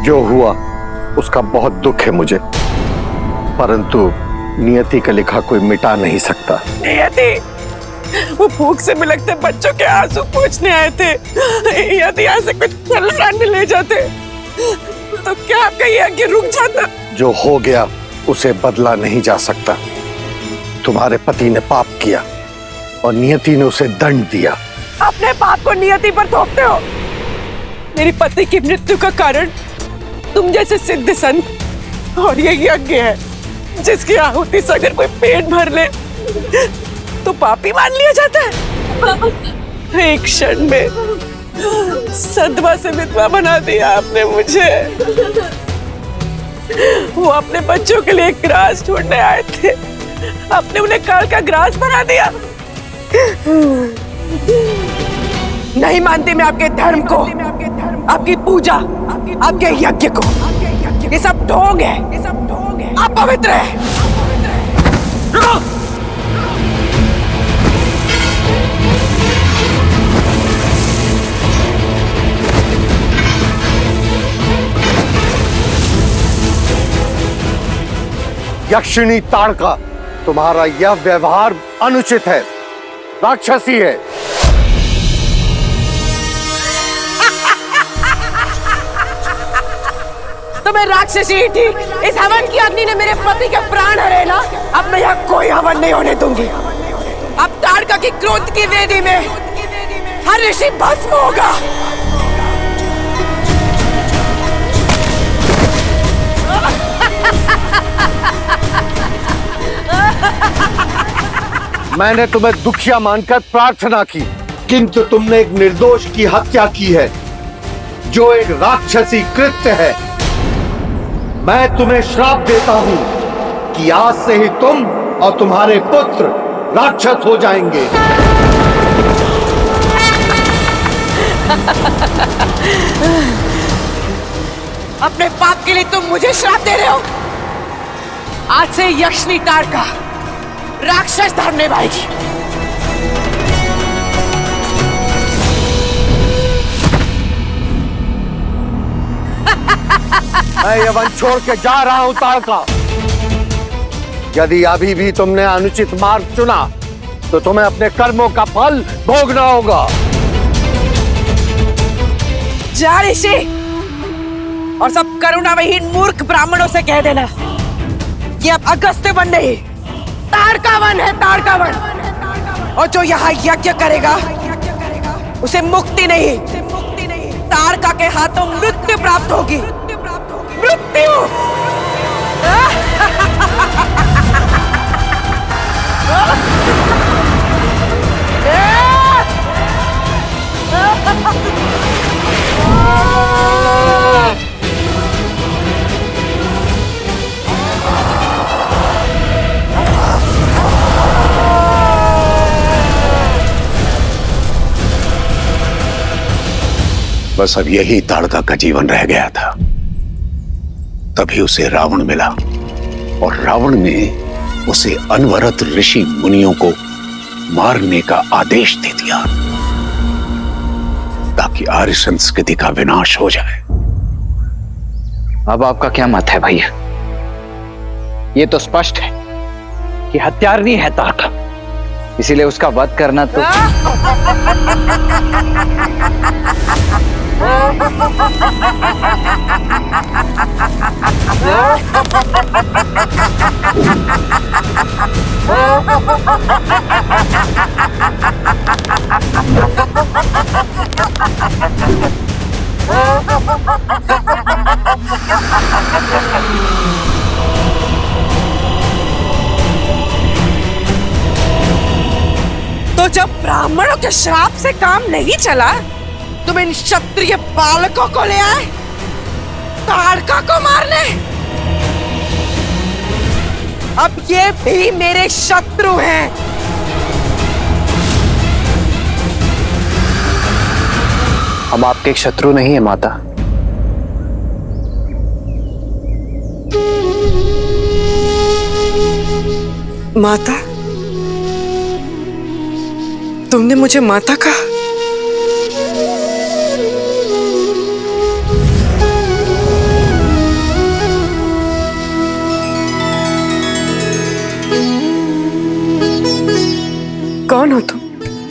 जो हुआ उसका बहुत दुख है मुझे, परंतु नियति का लिखा कोई मिटा नहीं सकता। नियति, वो भूख से बिलखते बच्चों के आंसू पोंछने आए थे। यदि यहाँ से कुछ फल ले जाते तो क्या आपका ये यज्ञ रुक जाता? जो हो गया उसे बदला नहीं जा सकता। तुम्हारे पति ने पाप किया और नियति ने उसे दंड दिया। अपने पाप को नियति पर थोपते हो। मेरी पति की मृत्यु का कारण तुम जैसे सिद्ध संत और ये यज्ञ है, जिसकी आहुति से अगर कोई पेट भर ले तो पापी मान लिया जाता है। एक क्षण में सदमा से विधवा बना दिया आपने मुझे। वो अपने बच्चों के लिए ग्रास ढूंढने आए थे, आपने उन्हें काल का ग्रास बना दिया। नहीं मानती मैं आपके धर्म को, आपकी पूजा, आपके यज्ञ को। ये सब ढोंग है, आप पवित्र है। यक्षिणी ताड़का, तुम्हारा यह व्यवहार अनुचित है, राक्षसी है। तो मैं राक्षसी ही थी। इस हवन की अग्नि ने मेरे पति के प्राण हरे ना। अब मैं यहाँ कोई हवन नहीं होने दूंगी। अब ताड़का की क्रोध की वेदी में हर ऋषि भस्म होगा। मैंने तुम्हें दुखिया मानकर प्रार्थना की, किंतु तुमने एक निर्दोष की हत्या की है, जो एक राक्षसी कृत्य है। मैं तुम्हें श्राप देता हूं कि आज से ही तुम और तुम्हारे पुत्र राक्षस हो जाएंगे। अपने पाप के लिए तुम मुझे श्राप दे रहे हो। आज से यक्षिणी ताड़का राक्षस धर्म निभाएगी। मैं ये वन छोड़ के जा रहा हूं ताड़का। यदि अभी भी तुमने अनुचित मार्ग चुना तो तुम्हें अपने कर्मों का फल भोगना होगा। जा ऋषि, और सब करुणा विहीन मूर्ख ब्राह्मणों से कह देना, ये अब अगस्त्य वन नहीं, ताड़का वन है, ताड़का वन। और जो यहाँ यज्ञ करेगा उसे मुक्ति नहीं, ताड़का के हाथों मृत्यु प्राप्त होगी। मृत्यु। बस अब यही ताड़का का जीवन रह गया था। तभी उसे रावण मिला और रावण ने उसे अनवरत ऋषि मुनियों को मारने का आदेश दे दिया ताकि आर्य संस्कृति का विनाश हो जाए। अब आपका क्या मत है भैया? ये तो स्पष्ट है कि हत्यारनी है ताड़का, इसीलिए उसका वध करना तो तो जब ब्राह्मणों के श्राप से काम नहीं चला, तुम इन क्षत्रिय बालकों को ले आए ताड़का को मारने। अब ये भी मेरे शत्रु हैं। हम आपके शत्रु नहीं है माता। माता? तुमने मुझे माता कहा?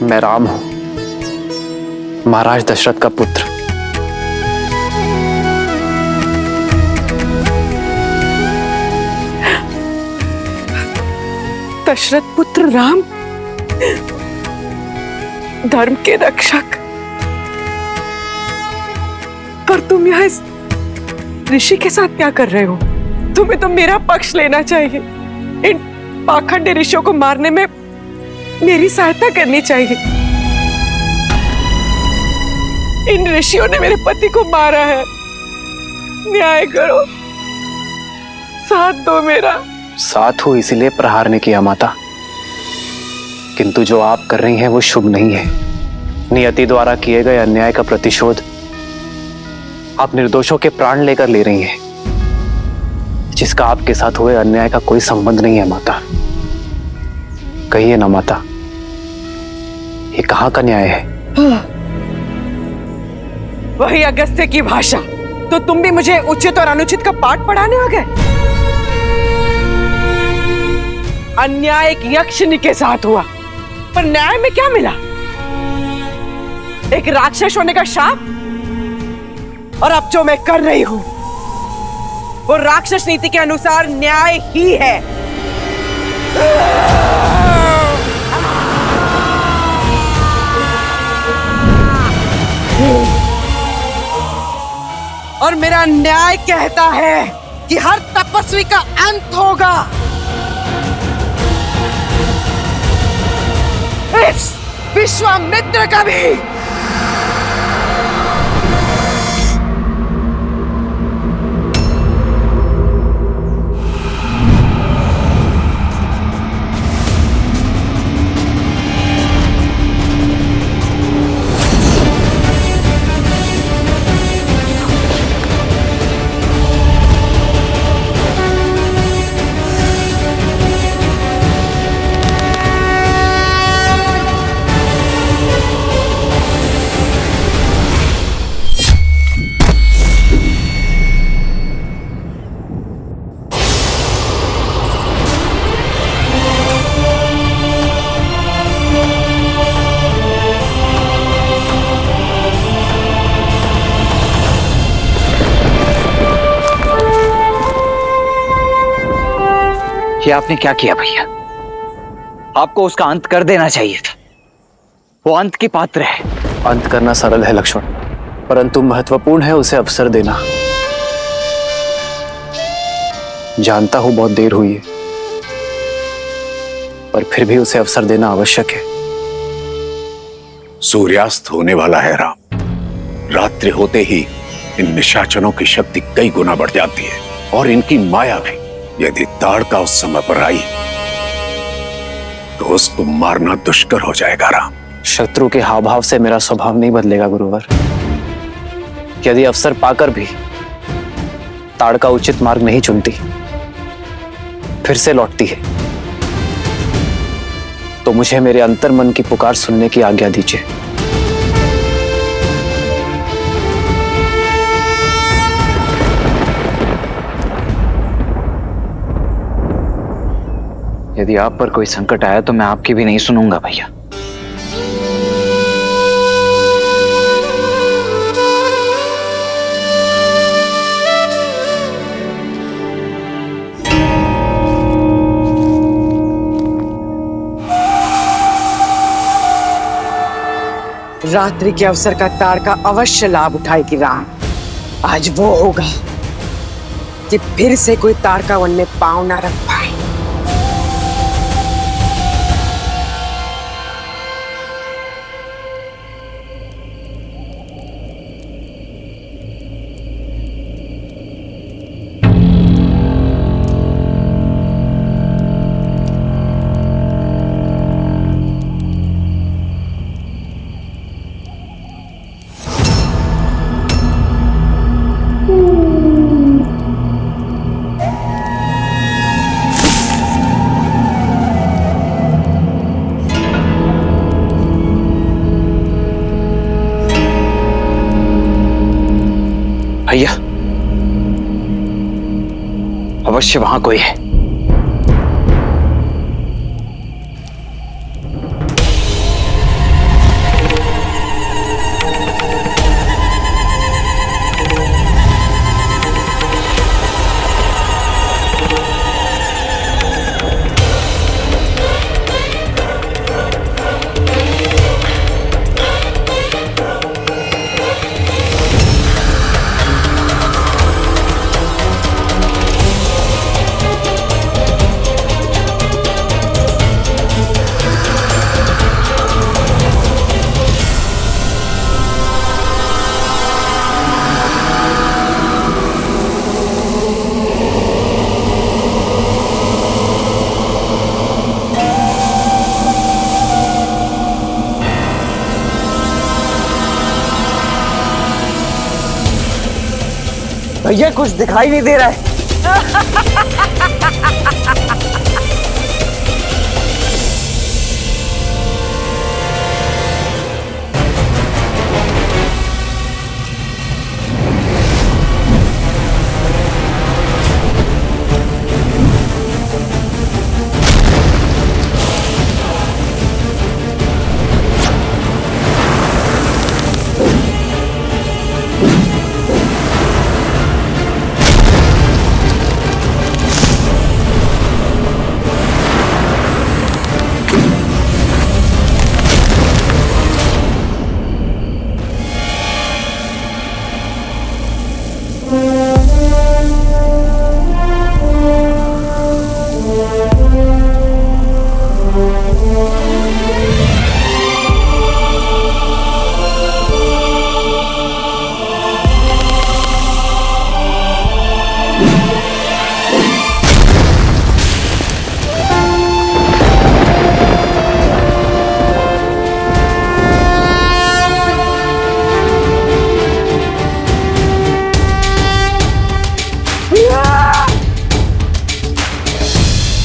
मैं राम हूं, महाराज दशरथ का पुत्र। दशरथ पुत्र राम, धर्म के रक्षक। पर तुम यहाँ इस ऋषि के साथ क्या कर रहे हो? तुम्हें तो मेरा पक्ष लेना चाहिए। इन पाखंडी ऋषियों को मारने में मेरी सहायता करनी चाहिए। इन ऋषियों ने मेरे पति को मारा है, न्याय करो, साथ दो मेरा। साथ हो इसीलिए प्रहार ने किया माता, किंतु जो आप कर रही हैं वो शुभ नहीं है। नियति द्वारा किए गए अन्याय का प्रतिशोध आप निर्दोषों के प्राण लेकर ले रही हैं, जिसका आपके साथ हुए अन्याय का कोई संबंध नहीं है माता। कहिए ना माता, ये कहां का न्याय है? वही अगस्त्य की भाषा। तो तुम भी मुझे उचित और अनुचित का पाठ पढ़ाने आ गए? अन्याय एक यक्षिणी के साथ हुआ, पर न्याय में क्या मिला? एक राक्षस होने का शाप। और अब जो मैं कर रही हूं वो राक्षस नीति के अनुसार न्याय ही है। और मेरा न्याय कहता है कि हर तपस्वी का अंत होगा। इस विश्वामित्र का भी। ये आपने क्या किया भैया? आपको उसका अंत कर देना चाहिए था। वो अंत की पात्र है। अंत करना सरल है लक्ष्मण, परंतु महत्वपूर्ण है उसे अवसर देना। जानता हूं बहुत देर हुई है, पर फिर भी उसे अवसर देना आवश्यक है। सूर्यास्त होने वाला है राम। रात्रि होते ही इन निशाचरों की शक्ति कई गुना बढ़ जाती है, और इनकी माया भी। यदि ताड़का उस समय पर आई तो उसको मारना दुष्कर हो जाएगा राम। शत्रु के हाव भाव से मेरा स्वभाव नहीं बदलेगा गुरुवर। यदि अवसर पाकर भी ताड़का उचित मार्ग नहीं चुनती, फिर से लौटती है, तो मुझे मेरे अंतर्मन की पुकार सुनने की आज्ञा दीजिए। यदि आप पर कोई संकट आया तो मैं आपकी भी नहीं सुनूंगा भैया। रात्रि के अवसर का ताड़का अवश्य लाभ उठाएगी राम। आज वो होगा कि फिर से कोई ताड़का वन में पांव ना रख पाए। भैया, अवश्य वहां कोई है। भैया कुछ दिखाई नहीं दे रहा है।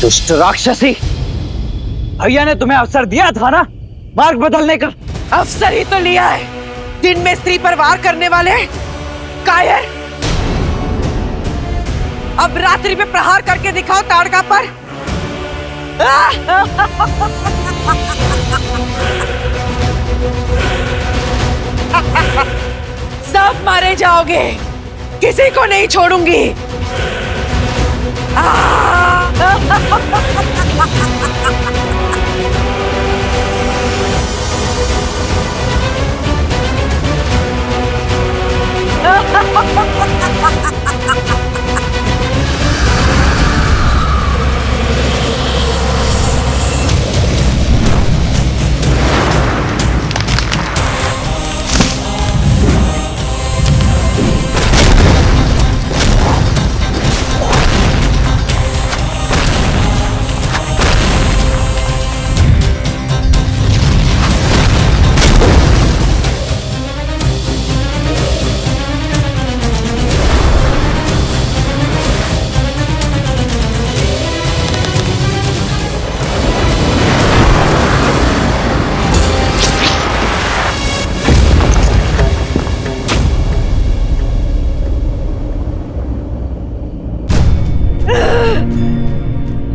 दुष्ट राक्षसी, भैया ने तुम्हें अवसर दिया था ना मार्ग बदलने का। अवसर ही तो लिया है, दिन में स्त्री पर वार करने वाले कायर। अब रात्रि में प्रहार करके दिखाओ ताड़का पर। सब मारे जाओगे, किसी को नहीं छोड़ूंगी।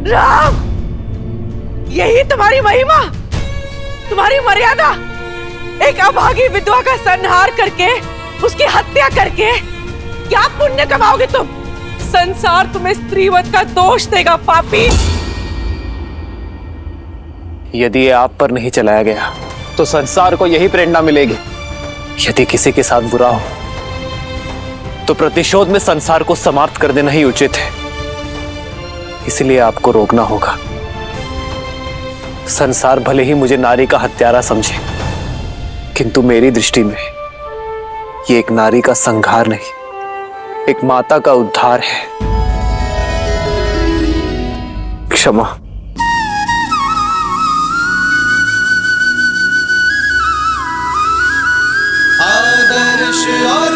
राम, यही तुम्हारी महिमा, तुम्हारी मर्यादा। एक अभागी विधवा का संहार करके, उसकी हत्या करके क्या पुण्य कमाओगे तुम? संसार तुम्हें स्त्रीवध का दोष देगा पापी। यदि ये आप पर नहीं चलाया गया तो संसार को यही प्रेरणा मिलेगी। यदि किसी के साथ बुरा हो तो प्रतिशोध में संसार को समाप्त कर देना ही उचित है। इसलिए आपको रोकना होगा। संसार भले ही मुझे नारी का हत्यारा समझे, किंतु मेरी दृष्टि में ये एक नारी का संहार नहीं, एक माता का उद्धार है। क्षमा। आदर्श और